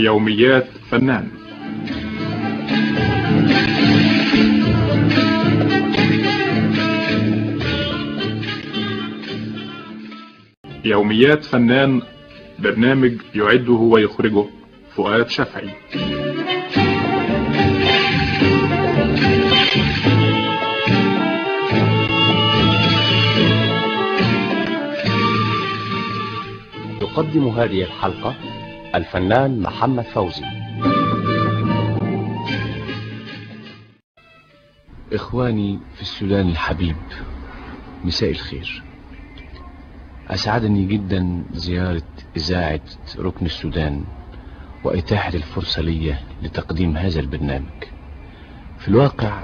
يوميات فنان. يوميات فنان، برنامج يعده ويخرجه فؤاد شفعي. يقدم هذه الحلقة الفنان محمد فوزي. إخواني في السودان الحبيب، مساء الخير. أسعدني جدا زيارة إذاعة ركن السودان وإتاحة الفرصة لي لتقديم هذا البرنامج. في الواقع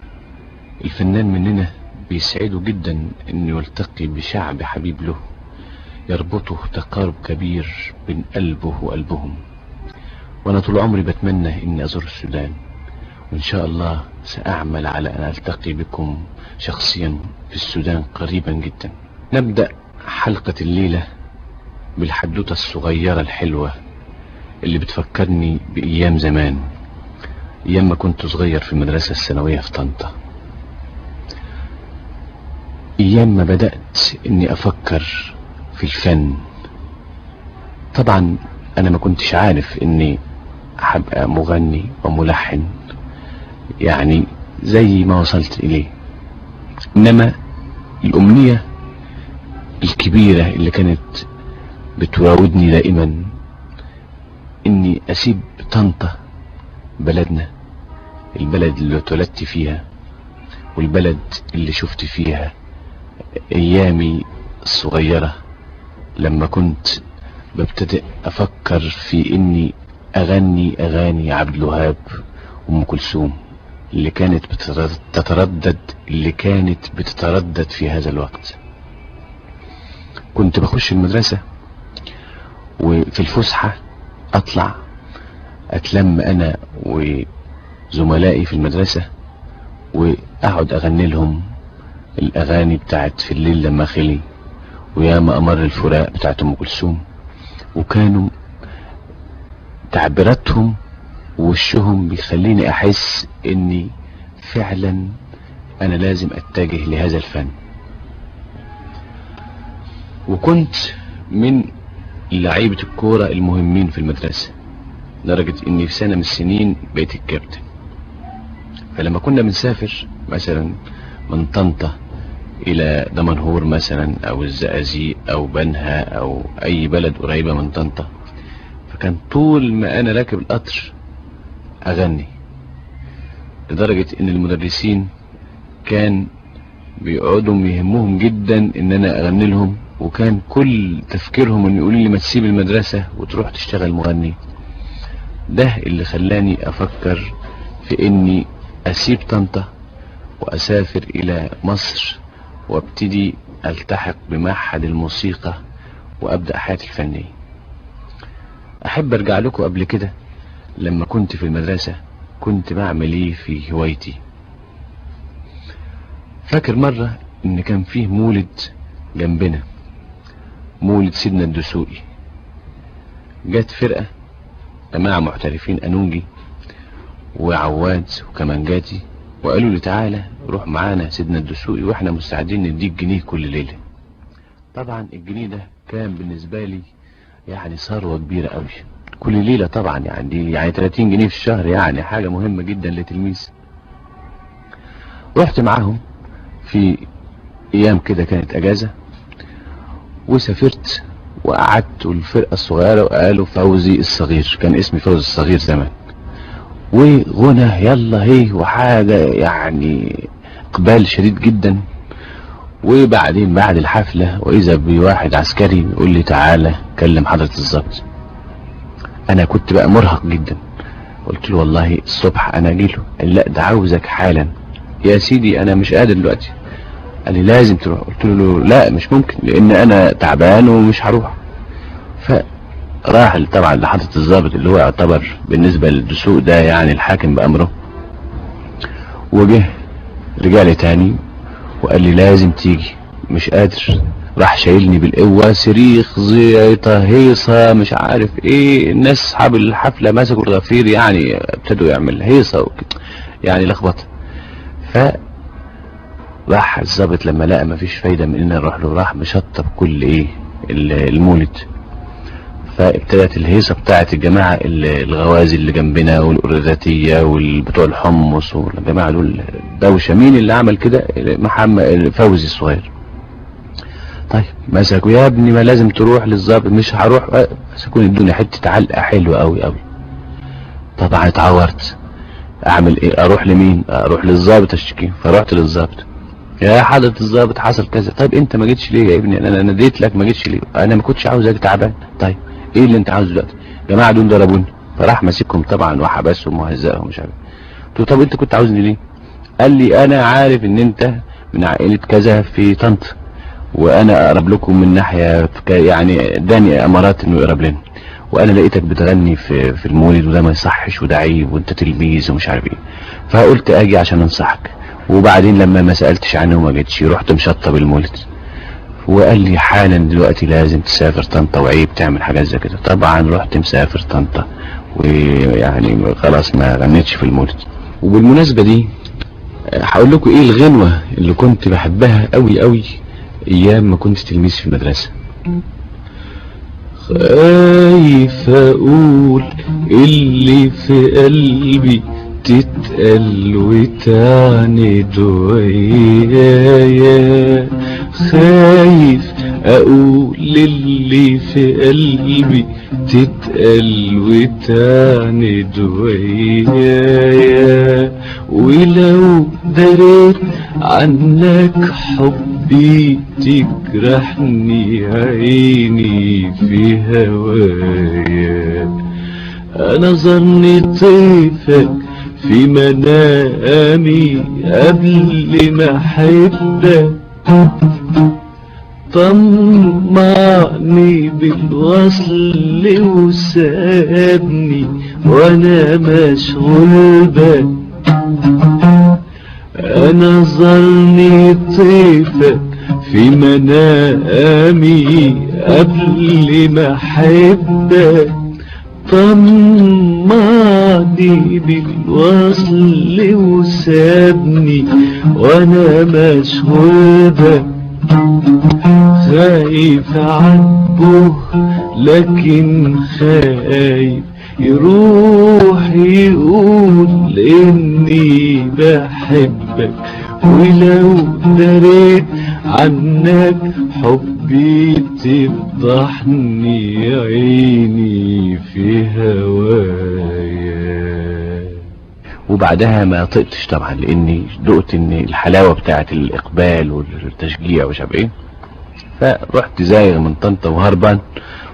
الفنان مننا بيسعده جدا أنه يلتقي بشعب حبيب له يربطه تقارب كبير بين قلبه وقلبهم. وانا طول عمري بتمنى اني ازور السودان، وان شاء الله ساعمل على ان التقي بكم شخصيا في السودان قريبا جدا. نبدأ حلقة الليلة بالحدوتة الصغيرة الحلوة اللي بتفكرني بايام زمان، ايام ما كنت صغير في المدرسة الثانوية في طنطا، ايام ما بدأت اني افكر في الفن. طبعا انا ما كنتش عارف اني هبقى مغني وملحن يعني زي ما وصلت اليه، انما الامنية الكبيرة اللي كانت بتراودني دائما اني اسيب طنطا، بلدنا، البلد اللي اتولدت فيها والبلد اللي شفت فيها ايامي الصغيرة، لما كنت ببتدئ افكر في اني اغني اغاني عبد الوهاب وام كلثوم اللي كانت بتتردد في هذا الوقت. كنت بخش المدرسة وفي الفسحة اطلع اتلم انا وزملائي في المدرسة واقعد اغني لهم الاغاني بتاعت في الليل لما خلي ويا ما امر الفراق بتاعت ام كلثوم، وكانوا تعبيراتهم ووشهم بيخليني احس اني فعلا انا لازم اتجه لهذا الفن. وكنت من لعيبة الكورة المهمين في المدرسة، لدرجة اني في سنة من السنين بقيت الكابتن. فلما كنا بنسافر مثلا من طنطا الى دمنهور مثلا او الزقازيق او بنها او اي بلد قريبة من طنطا، فكان طول ما انا راكب القطر اغني، لدرجة ان المدرسين كان بيقعدوا يهمهم جدا ان انا اغني لهم، وكان كل تفكيرهم ان يقولوا لي ما تسيب المدرسة وتروح تشتغل مغني. ده اللي خلاني افكر في اني اسيب طنطا واسافر الى مصر وابتدي التحق بمعهد الموسيقى وابدأ حياتي الفنية. احب ارجع لكم قبل كده لما كنت في المدرسة كنت بعمل ايه في هوايتي. فاكر مرة ان كان فيه مولد جنبنا، مولد سيدنا الدسوقي. جت فرقة جماعة محترفين انونجي وعواد وكمانجاتي وقالوا لي تعالى روح معانا سيدنا الدسوقي واحنا مستعدين نديك جنيه كل ليلة. طبعا الجنيه ده كان بالنسبة لي يعني ثروة كبيرة قوي كل ليلة، طبعا يعني دي يعني 30 جنيه في الشهر، يعني حاجة مهمة جدا لتلميذ. رحت معاهم في ايام كده كانت اجازة وسافرت وقعدت الفرقة الصغيرة وقالوا فوزي الصغير، كان اسمي فوزي الصغير زمان، وغنى يلا هي وحاجة يعني اقبال شديد جدا. وبعدين بعد الحفلة واذا بواحد عسكري يقول لي تعالى كلم حضرة الضابط. انا كنت بقى مرهق جدا، قلت له والله الصبح انا اجيله. قال لا ده عاوزك حالا. يا سيدي انا مش قادر دلوقتي. قال لي لازم تروح. قلت له لا مش ممكن لان انا تعبان ومش هروح. فراح طبعا لحضرة الضابط اللي هو يعتبر بالنسبة للدسوق ده يعني الحاكم بأمره، وجه رجالي تاني وقال لي لازم تيجي مش قادر. راح شايلني بالقوة، صريخ، زيطة، هيصة، مش عارف ايه، الناس اصحاب الحفلة مسكوا الغفير يعني ابتدوا يعمل هيصة وكده، يعني لخبطة. راح الظابط لما لقى مفيش فايدة من ان نروح له، راح مشطب كل ايه المولد. فابتدت الهيصة بتاعت الجماعة الغوازي اللي جنبنا والقرداتية والبتوع الحمص والجماعة دول دوشة. مين اللي عمل كده؟ محمد فوزي الصغير. طيب مسكوا، يا ابني ما لازم تروح للظابط. مش هروح. مسكوني ادوني حتة علقة حلوة قوي قوي. طبعا اتعورت. اعمل ايه؟ اروح لمين؟ اروح للظابط اشتكي. فرحت للظابط، يا حضرة الظابط حصل كذا. طيب انت ما جيتش ليه يا ابني؟ انا ناديت لك ما جيتش ليه؟ انا ما كنتش عاوز اجي، تعبان. طيب ايه اللي انت عاوزه دلوقتي؟ الجماعه دول ضربوني. فراح ماسكهم طبعا وحبسهم وهزقهم مش عارف. قلت له طب انت كنت عاوزني ليه؟ قال لي انا عارف ان انت من عائله كذا في طنطا، وانا اقرب لكم من ناحيه يعني اداني امارات انه يقرب لنا، وانا لقيتك بتغني في المولد وده ما يصحش وده عيب وانت تلبيس ومش عارف ايه، فقلت اجي عشان انصحك. وبعدين لما ما سالتش عنه وما جيتش رحت مشطب المولد. وقال لي حالا دلوقتي لازم تسافر طنطا وعيب تعمل حاجات زي كده. طبعا رحت مسافر طنطا، ويعني خلاص ما غنيتش في المولد. وبالمناسبه دي هقول لكم ايه الغنوه اللي كنت بحبها قوي قوي ايام ما كنت تلميذ في المدرسه. خايف اقول اللي في قلبي تتقل وتعند ويايا، خايف اقول اللي في قلبي تتقل وتعند ويايا، ولو دريت عنك حبي تجرحني عيني في هوايا. انا ظني طيفك في منامي قبل ما احبك، طمعني بالوصل وسابني وانا مشغول بك. انا ظني طيفك في منامي قبل ما احبك، طمعني بالوصل وسابني وانا مشغول بك. خايف عنه لكن خايف يروح يقول اني بحبك، ولو دريت عنك حبي تفضحني عيني في هوايا. وبعدها ما طقتش طبعا، لاني دقت ان الحلاوه بتاعت الاقبال والتشجيع ومش عارف ايه. فرحت زايغ من طنطا وهربان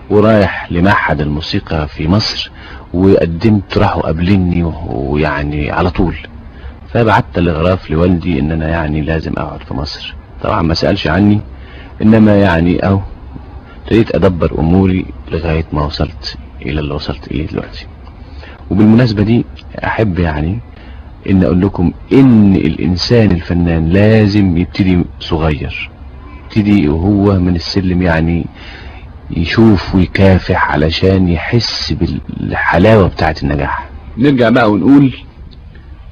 ورايح لمعهد الموسيقى في مصر، وقدمت راحوا قابلني ويعني على طول. فبعت الاغراف لوالدي ان انا يعني لازم اقعد في مصر. طبعا ما سألش عني، انما يعني اهو ابتديت ادبر اموري لغاية ما وصلت الى اللي وصلت اليه دلوقتي. وبالمناسبة دي احب يعني ان اقول لكم ان الانسان الفنان لازم يبتدي صغير، يبتدي وهو من السلم، يعني يشوف ويكافح علشان يحس بالحلاوة بتاعة النجاح. نرجع بقى ونقول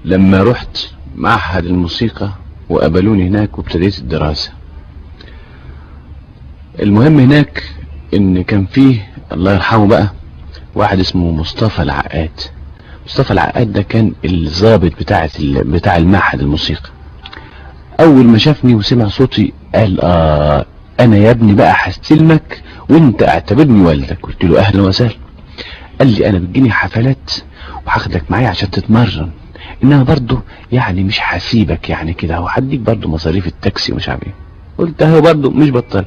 لما رحت معهد الموسيقى وقابلوني هناك وابتديت الدراسة. المهم هناك ان كان فيه الله يرحمه بقى واحد اسمه مصطفى العقاد. مصطفى العقاد ده كان الضابط بتاع المعهد الموسيقى. اول ما شافني وسمع صوتي قال انا يا ابني بقى هستلمك وانت اعتبرني والدك. قلت له اهلا وسهلا. قال لي انا بتجيني حفلات وهاخدك معايا عشان تتمرن، انما برضه يعني مش هسيبك يعني كده، وهديك برضه مصاريف التاكسي ومش عارف ايه. قلت اهو برضه مش بطل.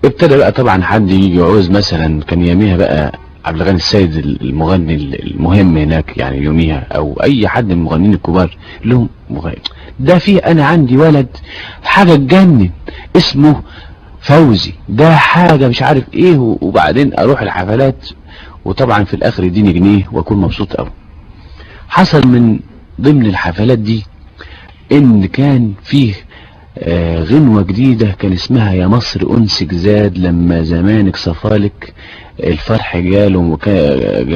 ابتدى بقى طبعا حد يجي يعوز، مثلا كان يوميها بقى عبد الغني السيد المغني المهم هناك يعني يوميها، او اي حد من المغنيين الكبار لهم مغني ده فيه انا عندي ولد حاجه تجنن اسمه فوزي، ده حاجه مش عارف ايه. وبعدين اروح الحفلات وطبعا في الاخر يديني جنيه واكون مبسوط قوي. حصل من ضمن الحفلات دي ان كان فيه غنوة جديدة كان اسمها يا مصر أنسك زاد لما زمانك صفالك الفرح جاله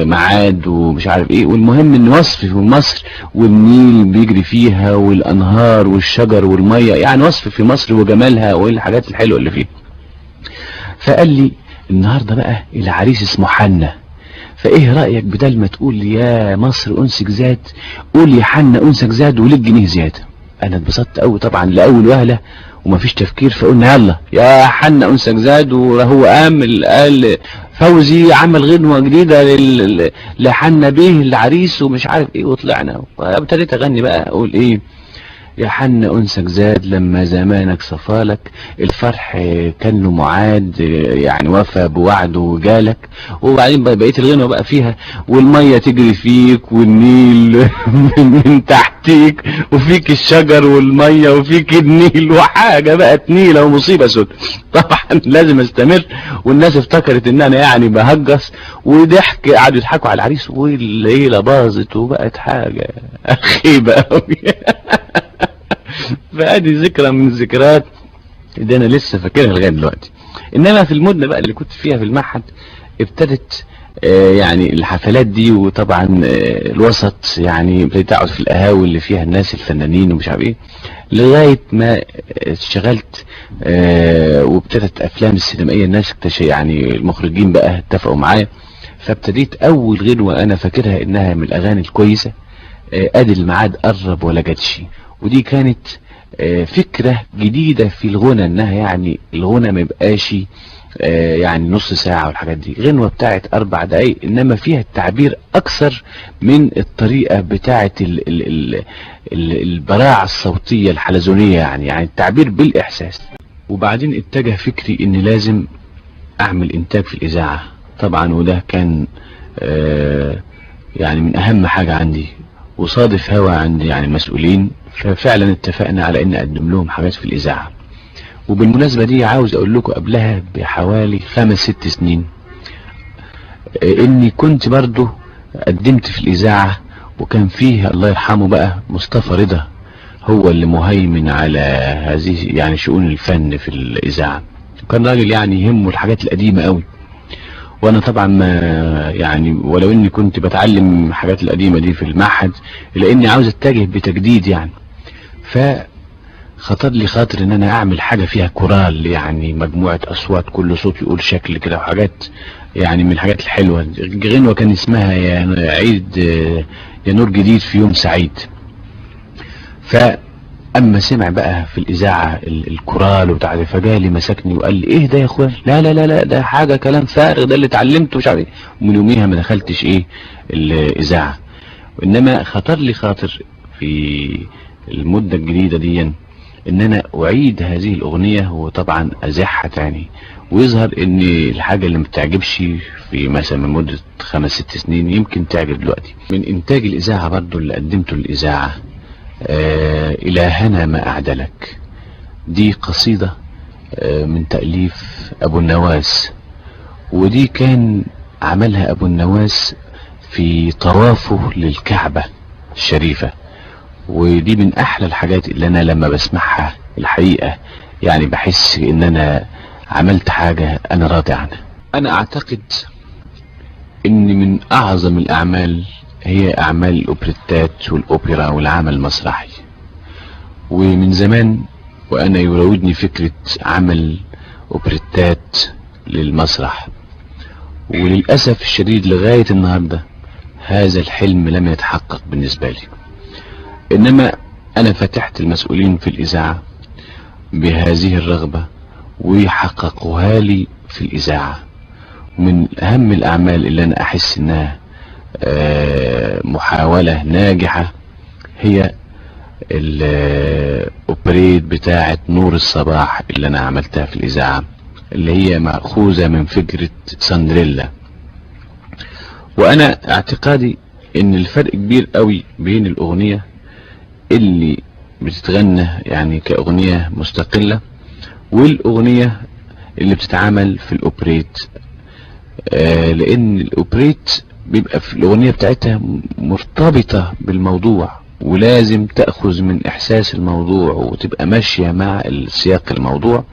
ميعاد ومش عارف ايه. والمهم ان وصف في مصر والنيل بيجري فيها والانهار والشجر والمية، يعني وصف في مصر وجمالها والحاجات الحلوة اللي فيها. فقال لي النهاردة بقى العريس اسمه حنة، فايه رأيك بدل ما تقول يا مصر انسك زاد قول يا حنة انسك زاد وليك جنيه زيادة. انا اتبسطت قوي طبعا لاول وهلة ومفيش تفكير، فقلنا يلا يا حنة انسك زاد. وهو قال فوزي عمل غنوة جديدة لحنة بيه العريس ومش عارف ايه، وطلعنا ابتديت اغني بقى اقول ايه يا حنة أنسك زاد لما زمانك صفالك الفرح كان له معاد، يعني وفى بوعده وجالك. وبعدين بقية الغنوة بقى فيها والمية تجري فيك والنيل من تحتيك وفيك الشجر والمية وفيك النيل وحاجة بقى نيلة ومصيبة سود. طبعا لازم استمر، والناس افتكرت ان انا يعني بهجس وضحك، قعدوا يضحكوا على العريس والليلة باظت وبقت حاجة خيبة قوي. فادي ذكرى من الذكريات اللي انا لسه فاكرها لغايه دلوقتي. انما في المدة بقى اللي كنت فيها في المعهد ابتدت يعني الحفلات دي، وطبعا الوسط يعني ابتديت اقعد في القهاوي اللي فيها الناس الفنانين ومش عارف ايه، لغايه ما اشتغلت وابتدت افلام السينمائيه الناس يعني المخرجين بقى اتفقوا معايا. فابتديت اول غنوه انا فاكرها انها من الاغاني الكويسه ادي الميعاد قرب ولا جاتش. ودي كانت فكرة جديدة في الغنى، انها يعني الغنى ما يبقاش يعني نص ساعة والحاجات دي، غنوة بتاعت 4 دقايق انما فيها التعبير اكثر من الطريقة بتاعت البراعة الصوتية الحلزونية، يعني التعبير بالاحساس. وبعدين اتجه فكري ان لازم اعمل انتاج في الاذاعة طبعا، وده كان يعني من اهم حاجة عندي، وصادف هوا عندي يعني المسؤولين، ففعلا اتفقنا على ان اقدم لهم حاجات في الاذاعة. وبالمناسبة دي عاوز اقول لكم قبلها بحوالي 5-6 سنين اني كنت برضو قدمت في الاذاعة، وكان فيه الله يرحمه بقى مصطفى رضا هو اللي مهيمن على هذه يعني شؤون الفن في الاذاعة. كان راجل يعني يهمه الحاجات القديمة قوي، وانا طبعا ما يعني ولو اني كنت بتعلم الحاجات القديمة دي في المعهد لاني عاوز اتجه بتجديد يعني. فخطر لي خاطر ان انا اعمل حاجة فيها كورال، يعني مجموعة اصوات كل صوت يقول شكل كده وحاجات يعني من الحاجات الحلوة. غنوة كان اسمها يا عيد يا نور جديد في يوم سعيد. اما سمع بقى في الاذاعة الكورال وبتاع ده فجالي مسكني وقال لي ايه ده يا اخوان، لا لا لا لا ده حاجة كلام فارغ ده اللي اتعلمته مش عارف ايه. ومن يوميها ما دخلتش ايه الاذاعة. وانما خطر لي خاطر في المدة الجديدة دي ان انا اعيد هذه الاغنية وطبعا ازحها تاني، ويظهر ان الحاجة اللي متعجبش في مثلا من مدة 5-6 سنين يمكن تعجب دلوقتي. من انتاج الاذاعة برضو اللي قدمته للاذاعة إلهنا ما أعدلك، دي قصيدة من تأليف أبو النواس، ودي كان عملها أبو النواس في طوافه للكعبة الشريفة. ودي من أحلى الحاجات اللي أنا لما بسمعها الحقيقة يعني بحس إن أنا عملت حاجة أنا راضي عنها. أنا أعتقد إن من أعظم الأعمال هي اعمال الاوبريتات والاوبرا والعمل المسرحي. ومن زمان وانا يراودني فكرة عمل اوبريتات للمسرح، وللأسف الشديد لغاية النهاردة هذا الحلم لم يتحقق بالنسبة لي. انما انا فتحت المسؤولين في الاذاعة بهذه الرغبة ويحققوها لي في الاذاعة. ومن اهم الاعمال اللي انا احس انها محاولة ناجحة هي الاوبريت بتاعة نور الصباح اللي انا عملتها في الاذاعة، اللي هي مأخوذة من فكرة سندريلا. وانا اعتقادي ان الفرق كبير قوي بين الاغنية اللي بتتغنى يعني كاغنية مستقلة والاغنية اللي بتتعمل في الاوبريت. لان الاوبريت بيبقى في الاغنية بتاعتها مرتبطة بالموضوع ولازم تأخذ من إحساس الموضوع وتبقى ماشية مع السياق الموضوع.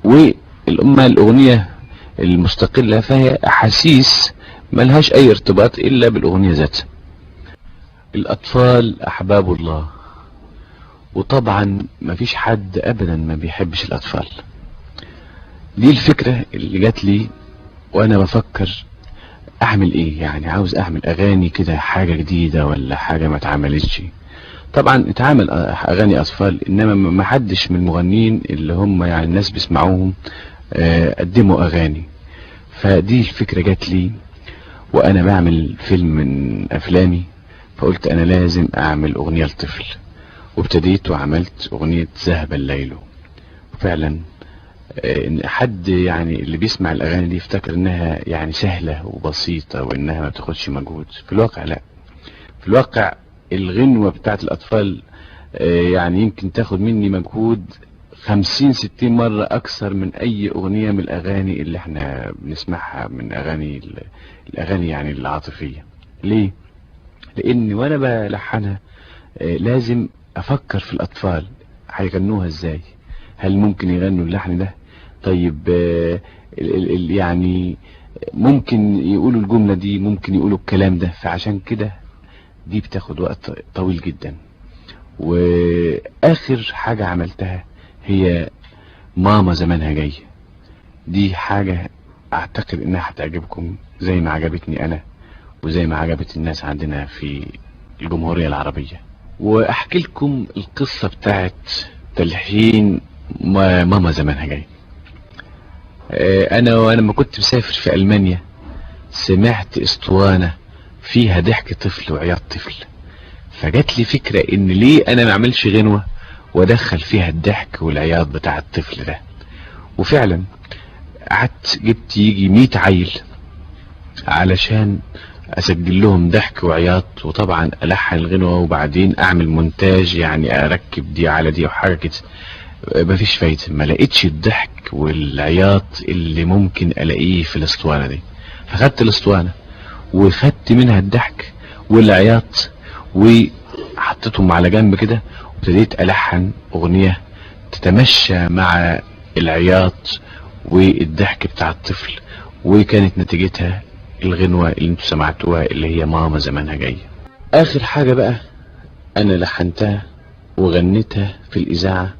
والأمة الأغنية المستقلة فهي أحاسيس ملهاش أي ارتباط إلا بالأغنية ذاتها. الأطفال أحباب الله، وطبعا مفيش حد أبدا ما بيحبش الأطفال. دي الفكرة اللي جات لي وأنا بفكر أعمل إيه، يعني عاوز أعمل أغاني كده حاجة جديدة ولا حاجة ما اتعملتش. طبعا اتعمل أغاني أطفال، إنما ما حدش من المغنيين اللي هم يعني الناس بيسمعوهم قدموا أغاني. فدي الفكرة جات لي وأنا بعمل فيلم من أفلامي، فقلت أنا لازم أعمل أغنية لطفل، وابتديت وعملت أغنية ذهب الليل. وفعلا إن حد يعني اللي بيسمع الأغاني دي يفتكر إنها يعني سهلة وبسيطة وإنها ما بتاخدش مجهود. في الواقع لا، في الواقع الغنوة بتاعت الأطفال يعني يمكن تاخد مني مجهود 50-60 مرة أكثر من أي أغنية من الأغاني اللي احنا بنسمعها من الأغاني يعني العاطفية. ليه؟ لأن وأنا بلحنها لازم أفكر في الأطفال هيغنوها إزاي، هل ممكن يغنوا اللحن ده؟ طيب يعني ممكن يقولوا الجملة دي، ممكن يقولوا الكلام ده. فعشان كده دي بتاخد وقت طويل جدا. وآخر حاجة عملتها هي ماما زمانها جاي. دي حاجة أعتقد إنها هتعجبكم زي ما عجبتني أنا وزي ما عجبت الناس عندنا في الجمهورية العربية. وأحكي لكم القصة بتاعت تلحين ماما زمانها جاي. أنا لما كنت مسافر في ألمانيا سمعت اسطوانة فيها ضحك طفل وعياط طفل، فجات لي فكرة إن ليه أنا ما أعملش غنوة وأدخل فيها الضحك والعياط بتاع الطفل ده. وفعلا قعدت جبت يجي 100 عيل علشان أسجل لهم ضحك وعياط، وطبعا ألحن الغنوة وبعدين أعمل مونتاج، يعني أركب دي على دي وحاجة كده. مفيش فايدة، ما لقيتش الضحك والعياط اللي ممكن ألاقيه في الاسطوانة دي. فخدت الاسطوانة وخدت منها الضحك والعياط وحطيتهم على جنب كده، وابتديت ألحن أغنية تتمشى مع العياط والضحك بتاع الطفل، وكانت نتيجتها الغنوة اللي انتوا سمعتوها اللي هي ماما زمانها جاية. آخر حاجة بقى أنا لحنتها وغنيتها في الإذاعة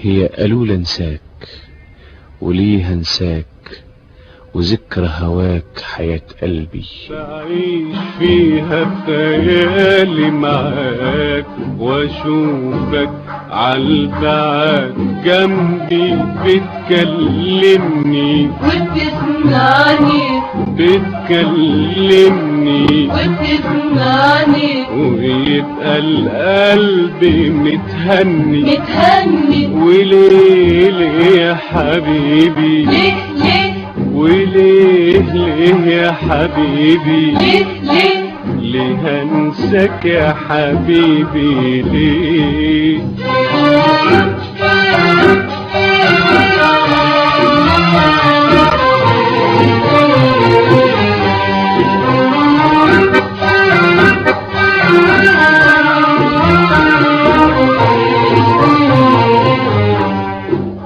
هي قالوا لي انساك وليه هنساك وذكرى هواك حياة قلبي. بعيش فيها بخيالي معاك واشوفك عالبعد جنبي، بتكلمني وبتسمعني بتكلمني وبتسمعني ويبقى القلب متهني وليه ليه يا حبيبي ليه ليه وليه ليه يا حبيبي ليه ليه ليه هنساك يا حبيبي ليه.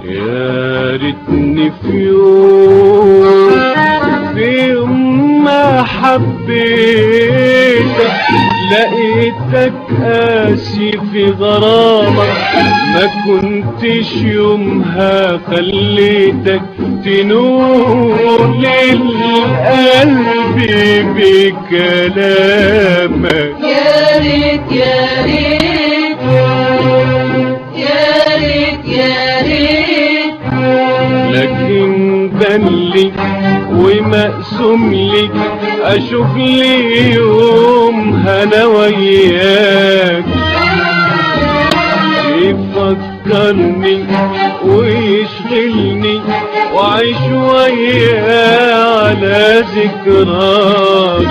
يا ريتني في يوم ما حبيتك لقيتك قاسي في غرامك، ما كنتش يومها خليتك تنور للقلب بكلامك. يا ريت يا ريت يا ريت يا ريت لكن بنلي ومقسوم لي اشوف لي يوم هنا وياك يفكرني ويشغلني وعيش وياه على ذكراك.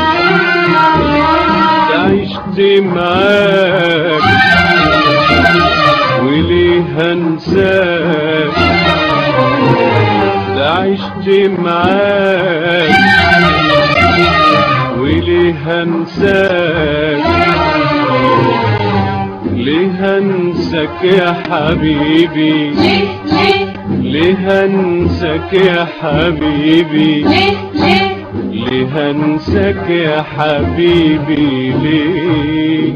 عشت معاك وليه هنساك، عشت معاك وليه هنساك هنسك يا حبيبي ليه ليه ليه هنسك يا حبيبي ليه ليه ليه هنسك يا حبيبي ليه